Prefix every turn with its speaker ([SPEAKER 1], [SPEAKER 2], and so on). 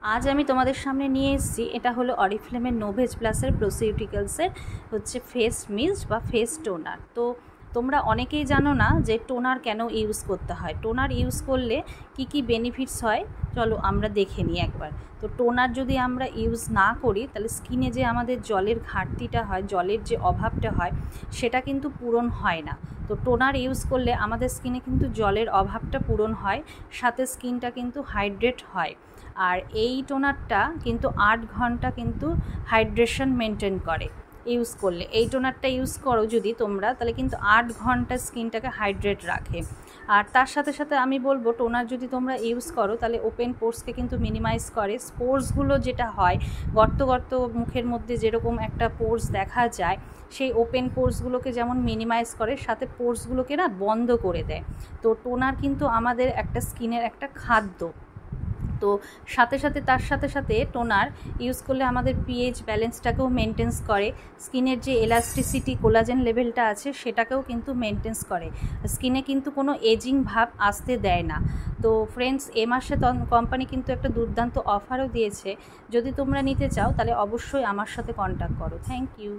[SPEAKER 1] আজ আমি তোমাদের সামনে নিয়ে এসেছি, এটা হলো অরিফ্লেমের নোভেজ প্লাসের প্রোসিউটিক্যালসের হচ্ছে ফেস মিস্ট বা ফেস টোনার। তো তোমরা অনেকেই জানো না যে টোনার কেন ইউজ করতে হয়, টোনার ইউজ করলে কি কি বেনিফিটস হয়। চলো আমরা দেখে নিই একবার। তো টোনার যদি আমরা ইউজ না করি তাহলে স্কিনে যে আমাদের জলের ঘাটতিটা হয়, জলের যে অভাবটা হয়, সেটা কিন্তু পূরণ হয় না। তো টোনার ইউজ করলে আমাদের স্কিনে কিন্তু জলের অভাবটা পূরণ হয়, সাথে স্কিনটা কিন্তু হাইড্রেট হয়। আর এই টোনারটা কিন্তু 8 ঘন্টা কিন্তু হাইড্রেশন মেনটেন করে ইউজ করলে। এই টোনারটা ইউজ করো যদি তোমরা, তাহলে কিন্তু 8 ঘন্টা স্কিনটাকে হাইড্রেট রাখে। আর তার সাথে সাথে আমি বলবো, টোনার যদি তোমরা ইউজ করো তাহলে ওপেন পোর্সকে কিন্তু মিনিমাইজ করে। স্পোর্সগুলো যেটা হয়, গর্ত গর্ত মুখের মধ্যে যেরকম একটা পোর্স দেখা যায়, সেই ওপেন পোর্সগুলোকে যেমন মিনিমাইজ করে, সাথে পোর্সগুলোকে না বন্ধ করে দেয়। তো টোনার কিন্তু আমাদের একটা স্কিনের একটা খাদ্য। তো তার সাথে সাথে টোনার ইউজ করলে আমাদের পিএইচ ব্যালেন্সটাকেও মেনটেন্স করে, স্কিনের যে এলাস্টিসিটি কোলাজেন লেভেলটা আছে সেটাকেও কিন্তু মেনটেন্স করে, স্কিনে কিন্তু কোনো এজিং ভাব আসতে দেয় না। তো ফ্রেন্ডস, এ মাসে কোম্পানি কিন্তু একটা দুর্দান্ত অফারও দিয়েছে। যদি তোমরা নিতে চাও তাহলে অবশ্যই আমার সাথে কন্ট্যাক্ট করো। Thank you.